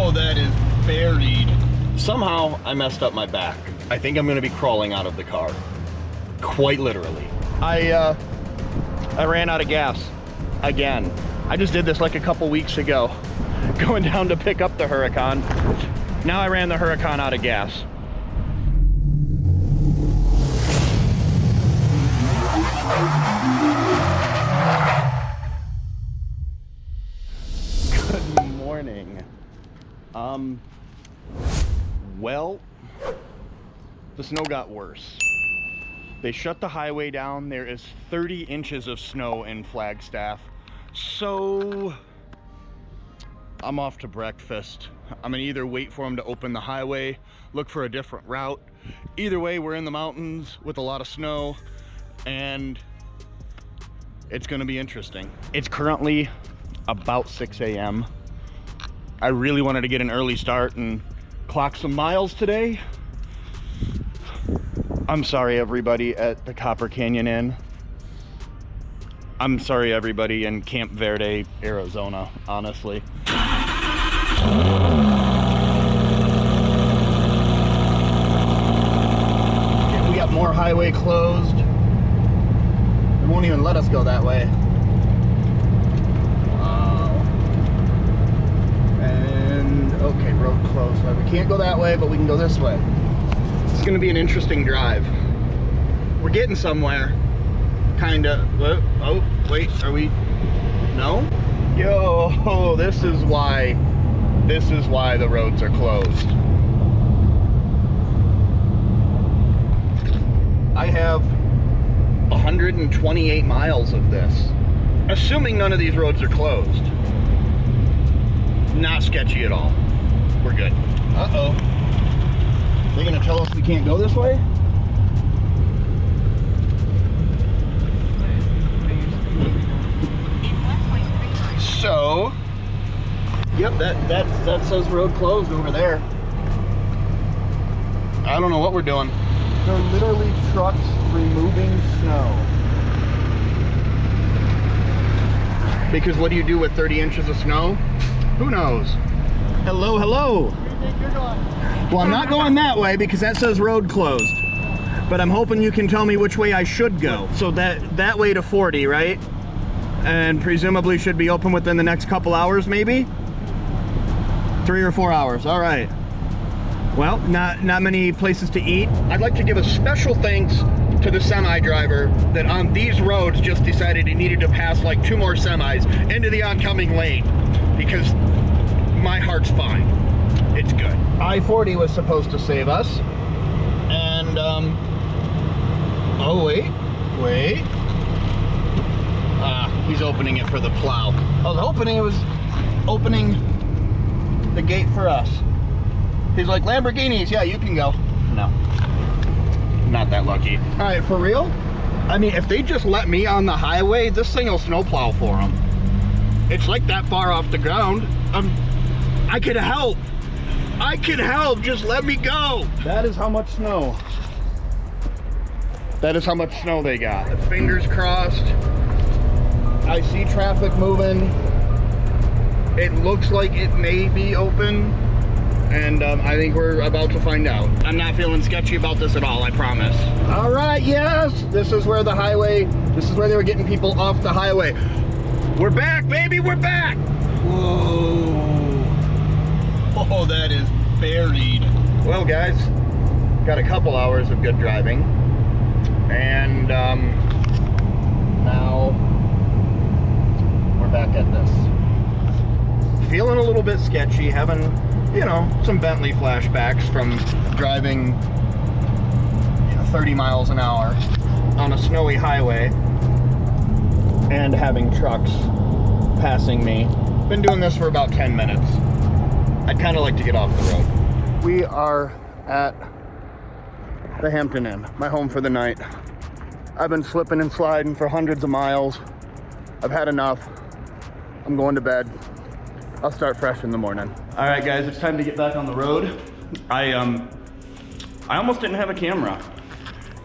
Oh, that is buried. Somehow I messed up my back. I think I'm gonna be crawling out of the car. Quite literally. I ran out of gas again. I just did this like a couple weeks ago, going down to pick up the Huracan. Now I ran the Huracan out of gas. Good morning. Well, the snow got worse. They shut the highway down. There is 30 inches of snow in Flagstaff. So I'm off to breakfast. I'm gonna either wait for them to open the highway, look for a different route. Either way, we're in the mountains with a lot of snow and it's gonna be interesting. It's currently about 6 a.m. I really wanted to get an early start and clock some miles today. I'm sorry everybody at the Copper Canyon Inn. I'm sorry everybody in Camp Verde, Arizona, honestly. We got more highway closed. They won't even let us go that way. Wow. And okay, road closed. So we can't go that way, but we can go this way. It's gonna be an interesting drive. We're getting somewhere, kinda. Oh, wait, are we? No? Yo, this is why the roads are closed. I have 128 miles of this, assuming none of these roads are closed. Not sketchy at all. We're good. Uh-oh. They're gonna tell us we can't go this way? So, yep, that says road closed over there. I don't know what we're doing. They're literally trucks removing snow. Because what do you do with 30 inches of snow? Who knows? Hello, hello. Where do you think you're going? Well, I'm not going that way because that says road closed. But I'm hoping you can tell me which way I should go. So that way to 40, right? And presumably should be open within the next couple hours, maybe? 3 or 4 hours, all right. Well, not many places to eat. I'd like to give a special thanks to the semi driver that on these roads just decided he needed to pass like 2 more semis into the oncoming lane because my heart's fine. It's good. I-40 was supposed to save us. And, oh, wait. He's opening it for the plow. I was hoping he was opening the gate for us. He's like, Lamborghinis, yeah, you can go. No, not that lucky. All right, for real? I mean, if they just let me on the highway, this thing will snowplow for them. It's like that far off the ground. I could help. Just let me go. That is how much snow. That is how much snow they got. Fingers crossed. I see traffic moving. It looks like it may be open. And I think we're about to find out. I'm not feeling sketchy about this at all, I promise. All right, yes. This is where they were getting people off the highway. We're back, baby, we're back. Whoa. Oh, that is buried. Well, guys, got a couple hours of good driving. And now we're back at this. Feeling a little bit sketchy, having, you know, some Bentley flashbacks from driving 30 miles an hour on a snowy highway and having trucks passing me. Been doing this for about 10 minutes. I'd kind of like to get off the road. We are at the Hampton Inn, my home for the night. I've been slipping and sliding for hundreds of miles. I've had enough. I'm going to bed. I'll start fresh in the morning. All right, guys, it's time to get back on the road. I almost didn't have a camera.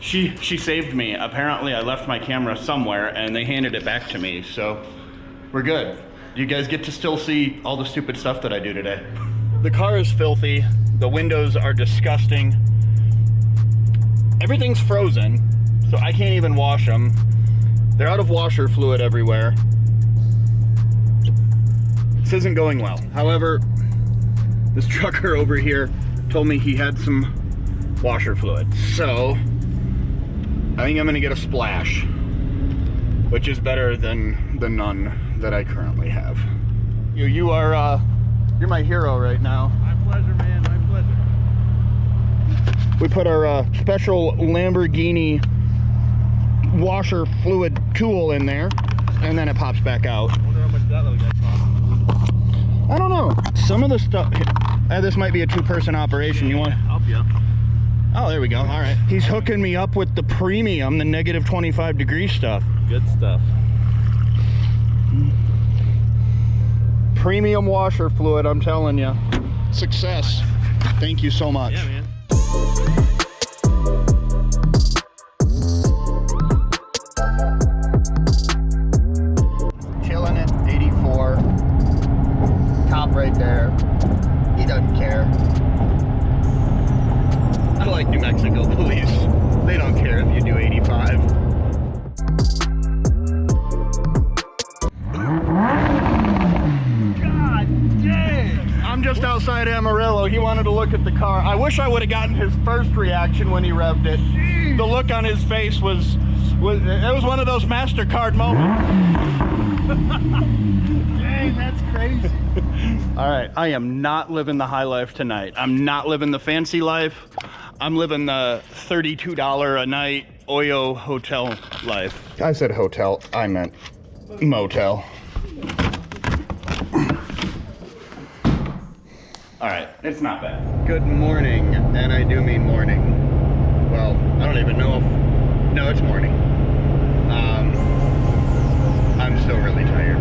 She saved me. Apparently, I left my camera somewhere and they handed it back to me, so we're good. You guys get to still see all the stupid stuff that I do today. The car is filthy. The windows are disgusting. Everything's frozen, so I can't even wash them. They're out of washer fluid everywhere. This isn't going well. However, this trucker over here told me he had some washer fluid. So, I think I'm gonna get a splash, which is better than the none that I currently have. You are, you're my hero right now. My pleasure, man, my pleasure. We put our special Lamborghini washer fluid tool in there, and then it pops back out. I wonder how much that little guy costs. I don't know. Some of the stuff, this might be a two-person operation. You want? Help you. Oh, there we go. All right. He's hooking me up with the premium, the negative 25 degree stuff. Good stuff. Premium washer fluid, I'm telling you. Success. Thank you so much. Yeah, man. Chilling at 84. Top right there. He doesn't care. I like New Mexico police. They don't care if you do 85. God dang! I'm just outside Amarillo. He wanted to look at the car. I wish I would have gotten his first reaction when he revved it. Jeez. The look on his face was it was one of those MasterCard moments. Dang, that's crazy. All right, I am not living the high life tonight. I'm not living the fancy life. I'm living the $32 a night Oyo hotel life. I said hotel, I meant motel. All right, it's not bad. Good morning, and I do mean morning. Well, I don't even know if, no, it's morning. I'm still really tired.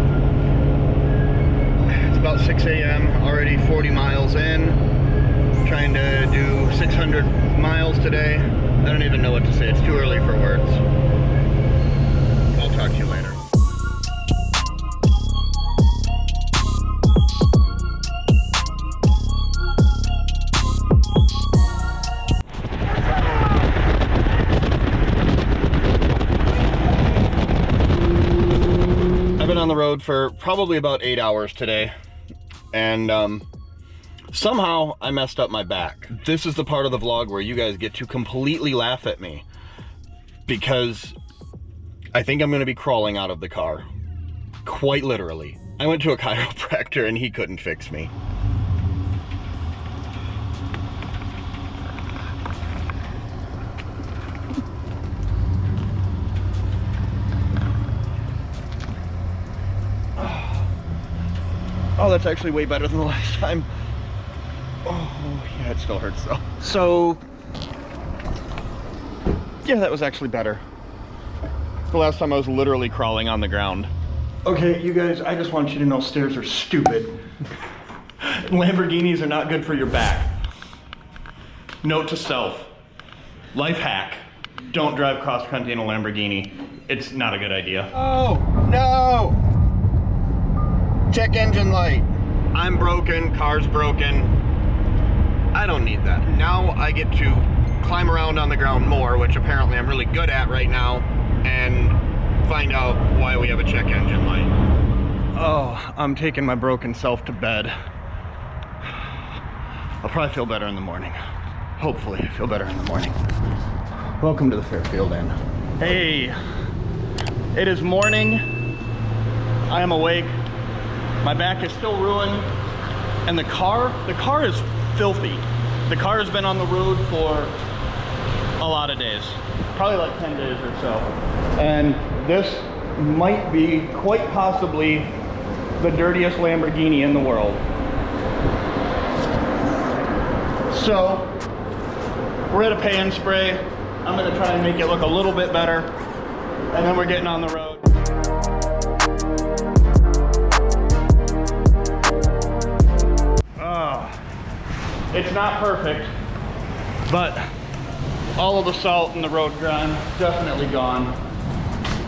It's about 6 a.m., already 40 miles in, trying to do 600 miles today. I don't even know what to say, it's too early for words. I'll talk to you later. I've been on the road for probably about 8 hours today, and somehow I messed up my back. This is the part of the vlog where you guys get to completely laugh at me, because I think I'm gonna be crawling out of the car, quite literally. I went to a chiropractor and he couldn't fix me. Oh, that's actually way better than the last time. Oh, yeah, it still hurts though. So, yeah, that was actually better. The last time I was literally crawling on the ground. Okay, you guys, I just want you to know stairs are stupid. Lamborghinis are not good for your back. Note to self, life hack, don't drive cross country in a Lamborghini. It's not a good idea. Oh, no! Check engine light. I'm broken, car's broken. I don't need that. Now I get to climb around on the ground more, which apparently I'm really good at right now, and find out why we have a check engine light. Oh, I'm taking my broken self to bed. I'll probably feel better in the morning. Hopefully I feel better in the morning. Welcome to the Fairfield Inn. Hey, it is morning. I am awake. My back is still ruined, and the car is filthy. The car has been on the road for a lot of days, probably like 10 days or so. And this might be quite possibly the dirtiest Lamborghini in the world. So, we're at a pay and spray. I'm gonna try and make it look a little bit better, and then we're getting on the road. It's not perfect, but all of the salt and the road grime definitely gone.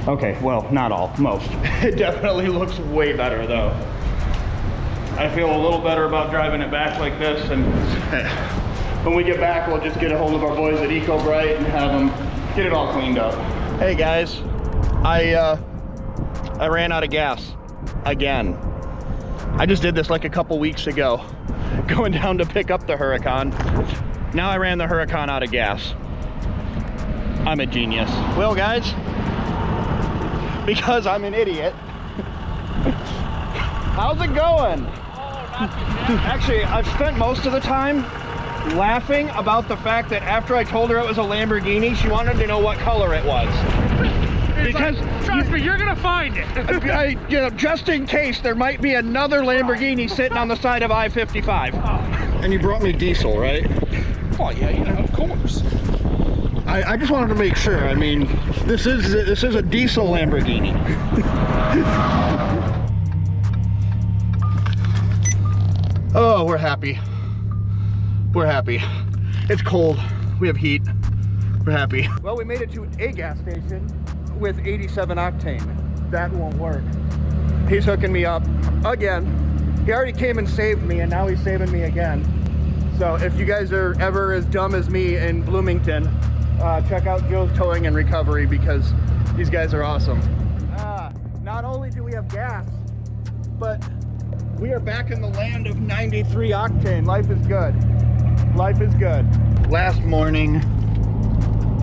Okay, well, not all, most. It definitely looks way better though. I feel a little better about driving it back like this, and when we get back, we'll just get a hold of our boys at EcoBright and have them get it all cleaned up. Hey guys, I ran out of gas again. I just did this like a couple weeks ago, going down to pick up the Huracan. Now I ran the Huracan out of gas. I'm a genius. Well guys, because I'm an idiot. How's it going? Actually, I've spent most of the time laughing about the fact that after I told her it was a Lamborghini, she wanted to know what color it was. Because like, trust me, you're gonna find it. you know, just in case there might be another Lamborghini sitting on the side of I-55. And you brought me diesel, right? Oh yeah, you know, of course. I just wanted to make sure. I mean, this is a diesel Lamborghini. Oh, we're happy. We're happy. It's cold. We have heat. We're happy. Well, we made it to a gas station with 87 octane. That won't work. He's hooking me up again. He already came and saved me, and now he's saving me again. So if you guys are ever as dumb as me in Bloomington, check out Joe's Towing and Recovery, because these guys are awesome. Not only do we have gas, but we are back in the land of 93 octane. Life is good. Life is good. Last morning,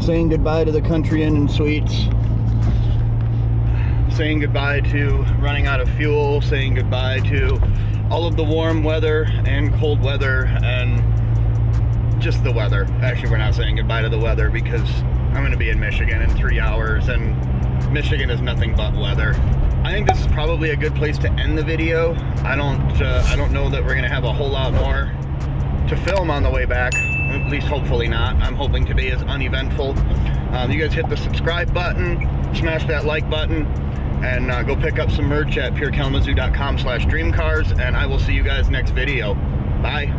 saying goodbye to the Country Inn and Suites, saying goodbye to running out of fuel, saying goodbye to all of the warm weather and cold weather and just the weather. Actually, we're not saying goodbye to the weather because I'm going to be in Michigan in 3 hours, and Michigan is nothing but weather. I think this is probably a good place to end the video. I don't know that we're going to have a whole lot more to film on the way back. At least hopefully not. I'm hoping to be as uneventful. You guys hit the subscribe button, smash that like button, and go pick up some merch at purekalamazoo.com/dreamcars, and I will see you guys next video. Bye.